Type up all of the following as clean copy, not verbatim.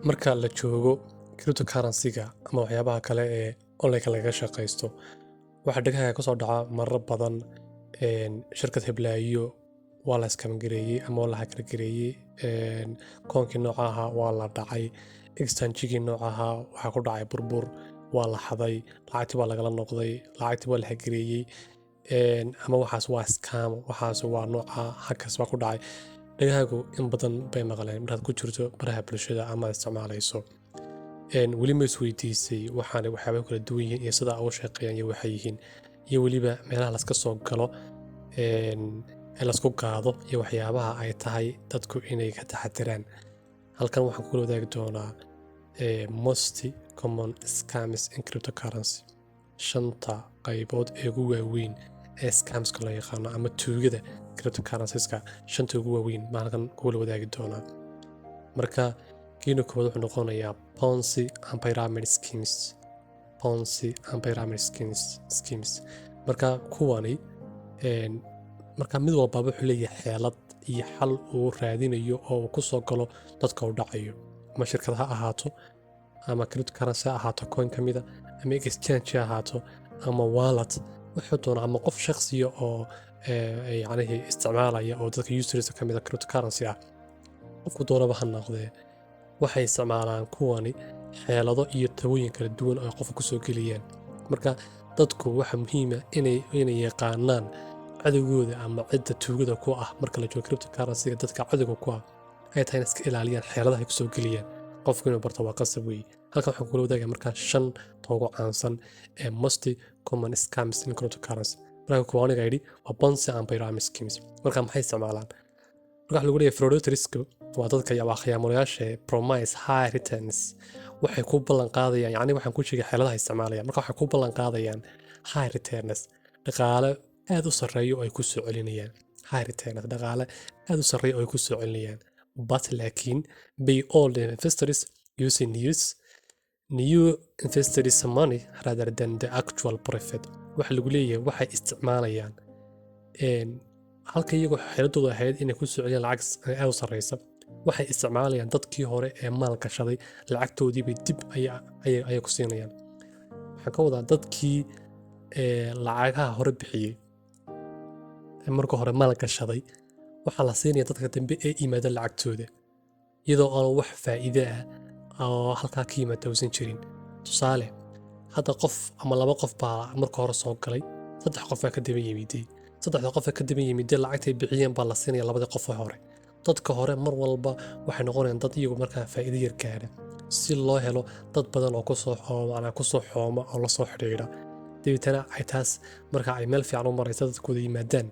marka la joogo cryptocurrency-ga ama waxyaabaha kale ee online laga shaqaysto waxa dhagaha ka soo dhaca marar badan shirkad heblaayo waa la iskam gareeyay ama waa la hackar gareeyay koonkii nooca ahaa waa la dhacay exchange-gii nooca ahaa waxaa ku dhacay burbur waa la xaday lacagtii waa lagala noqday lacagtii waa la hagareeyay ama waxaas waa scam waxaas waa nooca hackers waa ku dhacay dhagahaagu in badan bay maqleen markaad ku jirto baraha bulshada ama isticmaalayso weli ma isweydiisay waxaana waxyaaba kala duwan yihiin iyo sida ugu shaqeeyaan iyo waxay yihiin iyo weliba meelaha laska soo galo ee lasku gaado iyo waxyaabaha ay tahay dadku inay ka taxadiraan halkan waxaan kula wadaagi doonaa most common scams in cryptocurrency shanta qaybood ee ugu waaweyn ee scamska loo yaqaano ama tuugada cryptocurrencies-ka shanta ugu waaweyn ma halkan kula wadaagi doonaa marka kiina koowaad wuxuu noqonayaa Ponzi and pyramid schemes marka kuwani marka mid walba wuxuu leeyahay xeelad iyo xal uu raadinayo oo uu ku soo galo dadka u dhacayo ama shirkad ha ahaato ama cryptocurrency ha ahaato coin ka mida ama exchange ha ahaato ama wallet wuxuu doonaa ama qof shakhsiya oo yacni isticmaalaya oo dadka users ka mida cryptocurrency ah qofku doonaba ha noqdee waxay isticmaalaan kuwani xeelado iyo tawooyin kala duwan oo qofka ku soo geliyaan marka dadku waxa muhiim ah inay yaqaanaan cadawgooda ama cidda tuugada ku ah marka la joogo cryptocurrency-ga dadka cadawga ku ah ay tahay iska ilaaliyaan xeeladaha ay ku soo geliyaan qofku inuu barto waa qasab weeye halkan waxaan kula wadaagayaa markaa 5 toogo caansan ee most common scams in cryptocurrency marka kuwaaniga yidhi waa Ponzi and pyramid schemes marka maxay isticmaalaan marka lagu leeyahay fraudsters waa dadka yaa khiyaamolayaasha promise high returns waxay ku ballan qaadayaan yacni waxaan ku sheegay xeeladaha isticmaalaya marka waxay ku ballan qaadayaan high returns dhaqaale aad u sarreeyo oo ay ku soo celinayaan high returns dhaqaale aad u sarreeyo oo ay ku soo celinayaan but laakiin by all the investors using new investors money rather than the actual profit waxa lagu leeyahay waxay isticmaalayaan halka iyagoo xeeladooda ahayd inay ku soo celiyaan lacag aad u sarreysa waxay isticmaalayaan dadkii hore ee maal gashaday lacagtoodii bay dib ayay ku siinayaan waxaan ka wadaa dadkii lacagaha hore bixiyey marka hore maal gashaday waxaa la siinaya dadka dambe ee yimaada lacagtooda iyadoo aan wax faa'iido ah oo halkaa ka yimaada uusan jirin tusaale hadda qof ama 2 qof baa marka hore soo galay 3 qof baa ka daba yimiday 3 qof ka daba yimiday lacagtay bixiyeen baa la siinaya 2 qof hore dadka hore mar walba waxay noqonayaan dad iyagu markaa faa'iido yar gaara si loo helo dad badan oo ku soo xooma oo la soo xidhiidha deetana ay taas marka ay meel fiican u maraysa dadkooda yimaadaan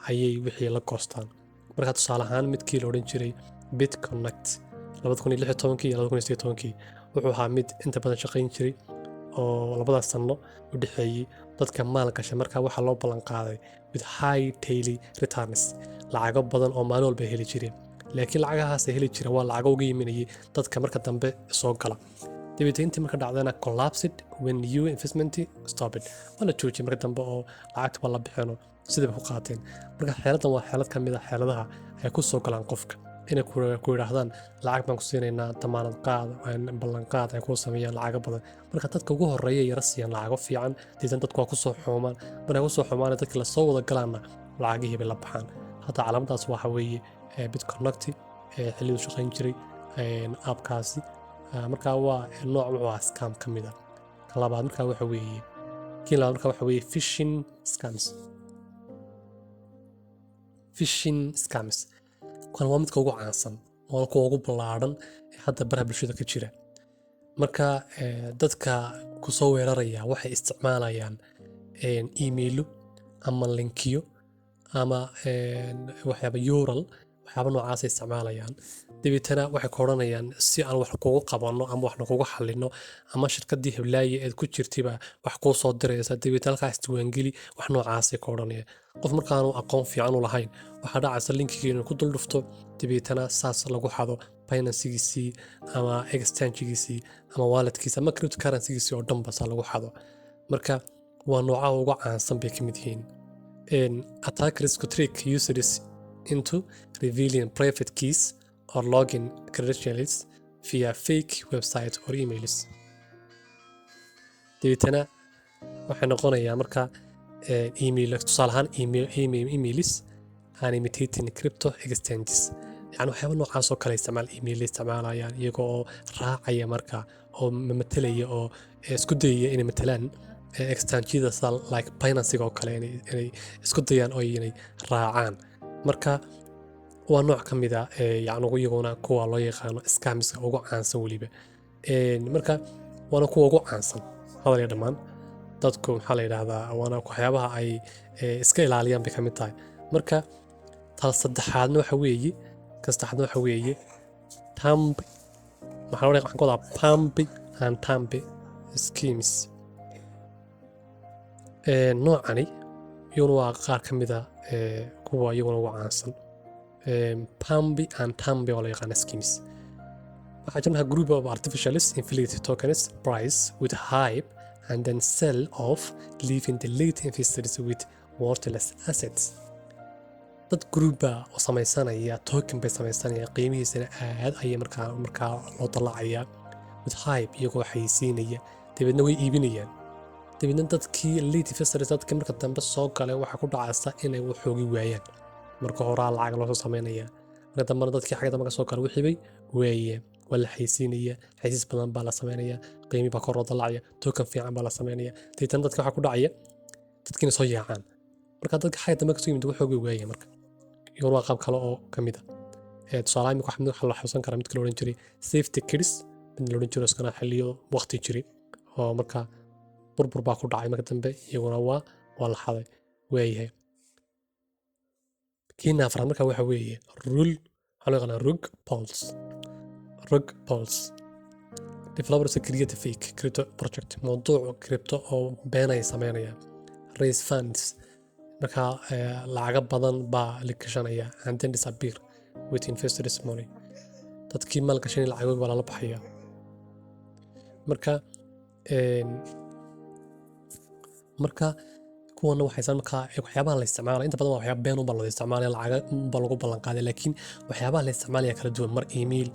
ayay wixii la goostaan marka tusaale ahaan midkii la odhan jiray BitConnect 2016 iyo 2018 wuxuu ahaa mid inta badan shaqayn jiray oo labadaas sano u dhaxeeyay dadka maal gashay marka waxa loo ballan qaaday with high daily returns lacago badan oo maalin walba heli jireen laakiin lacagahaas heli jira waa lacago uga yiminayay dadka marka dambe soo gala dibadda marka dhacdana collapsed when new investment stopped wala joojiyay marka dambe oo lacagta wala bixino sida ku qaateen marka xeeladan waa xeelad ka mid ah xeeladaha ay ku soo galaan qofka inay ku yiraahdaan lacag baan ku siinaynaa damaanad qaad ballan qaad ay ku sameeyaan lacag badan marka dadka ugu horeeya yara siiyaan lacago fiican diidan dadku waa ku soo xoomaan marka ku soo xoomaan dadka la soo wada galaana lacagihii bay la baxaan hada calaamadaas waxa weeye BitConnect xilligu shaqayn jiray app-kaasi marka waa nooc waa scam ka mid ah labaad marka waxa weeye phishing scams kan waa midka ugu caansan oo kuwa ugu ballaaran ee hadda baraha bulshada ka jira marka dadka ku soo weeraraya waxay isticmaalayaan emailo ama linkiyo ama waxyaabo URL waxyaabo noocaas isticmaalayaan dibitana waxay koranayaan si aan wax kugu qabano ama wax kugu xalino ama shirkadii heblaaye ee ku jirtiba wax ku soo diraysa dibitana halkaas diiwaangeli wax noocaas ay koranaya qof markaan uu aqoon fiican u lahayn waxa dhacaysa linkigeena ku dul dhufto dibitana saas lagu xado Binance-giisii ama exchange-giisii ama wallet-kiisa ama cryptocurrency-giisii oo dhanba saa lagu xado marka waa nooca ugu caansan bay kamid yihiin attackers could trick users into revealing private keys or login credentials via fake website or emails. dabeetana waxay noqonayaa marka email tusaale ahaan emails aan imitating crypto exchanges, yani waxyaaba noocaas oo kale email isticmaalayaan iyagoo raacaya marka oo matelaya oo isku dayaya inay matalaan exchange-yada sida like Binance oo kale inay isku dayaan oo inay raacaan. Marka waa nooc ka mid ah yani iyaguna kuwa loo yaqaano scamska ugu caansan weliba. Marka waana kuwa ugu caansan hadal iyo dhammaan dadku maxaa la yidhaahdaa waana waxyaabaha ay iska ilaaliyaan bay ka mid tahay. Marka tal saddexaadna waxa weeye Tambi, waxaan ku wadaa Pump and Dump schemes. noocani iyaguna waa qaar ka mid ah kuwa iyaguna ugu caansan. Pump and Dump oo la yaqaano schemes. waxaa jirna group of artificials inflated tokens price with hype and then sell off, leaving the late investors with worthless assets. dad groupa oo samaysanaya token bay samaysanaya qiimihiisana aad ayay markaa loo dalacaya with hype iyagoo xayeysiinaya dabeedna way iibinayaan. dabeedna dadkii late investors dadkii marka dambe soo galay waxaa ku dhacaysa inay waxoogi waayaan. marka horaa lacag loo soo samaynaya, marka dambena dadkii xagga dambe ka soo galay wixii bay waayeen. waa la xayeysiinaya, xayeysiis badan baa la samaynaya, qiimi baa kor loo dalacaya, token fiican baa la samaynaya. dabeetana dadka waxaa ku dhacaya dadkiina soo yaacaan. marka dadka xagga dambe kasoo yimid waxoogi waayeen. marka iyaguna waa qaab kale oo ka mid ah. tusaale imika waxaa la xusan karaa midka la odhan jiray safety kits, mid la odhan jiro iskana xilliyo waqti jiray oo marka burbur baa ku dhacay marka dambe iyaguna waa la xaday. waayahay kiina afraad marka waxa weeye waxaa loo yaqaanaa rug pulse. developers create a fake crypto project, mawduuc crypto oo been ay samaynayaan. raise funds, marka lacaga badan baa la gashanaya and then disappear with investors money. dadkii maal gashanay lacagooda waa lala baxaya. marka kuwana waxaysan marka waxyaabaha la isticmaalaya inta badan waa waxyaaba been unbaa loo isticmaalaya, lacaga unbaa lagu ballan qaaday. laakiin waxyaabaha la isticmaalaya kala duwan, mar email,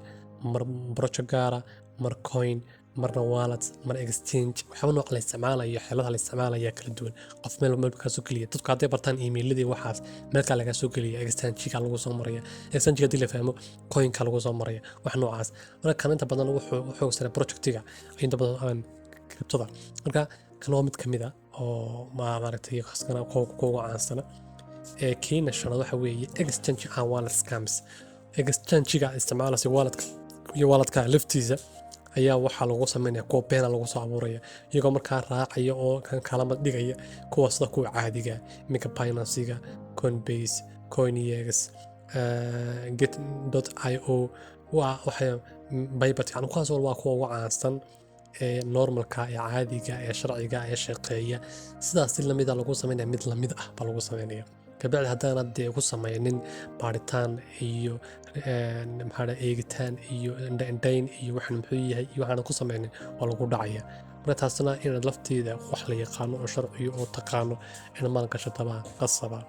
mar project gaara, mar coin, marna wallet, mar exchange. waxyaaba nooc la isticmaalayo, xeeladaha la isticmaalaya kala duwan. qof meel ka soo geliya dadku hadday bartaan emailadii waxaas meelka laga soo geliya, exchange-ka lagu soo maraya, exchange-ka hadii la fahmo coin-ka lagu soo maraya, wax noocaas. marka kan inta badan wuxuu sare project-iga inta badan aan crypto-da. marka kan waa mid ka mid ah oo maaragtay khaskan kuwa caansana. kiina shanaad waxa weeye exchange and wallet scams. exchange-ga isticmaalaya wallet-ka laftiisa ayaa waxaa lagu sameynaya kuwa beena lagu soo abuuraya, iyagoo markaa raacaya oo kan kalama dhigaya kuwa sida kuwa caadiga iminka Binance-ga, Coinbase, CoinEx, Get.io, waxay Bybit, yani kuwaas waa kuwa ugu caansan normalka ee caadiga ee sharciga ee shaqeeya. sidaas lamid ah lagu sameynaya mid lamid ah baa lagu sameynaya. kabacdi haddaanad dee ku samaynin baaritaan iyo eegitaan iyo indhayn iyo waxaan muxuu yahay iyo waxaanad ku samaynin waa lagu dhacaya. marka taasna inaad lafteeda wax la yaqaano oo sharciyo oo taqaano inaad maal gashatabaa qasaba.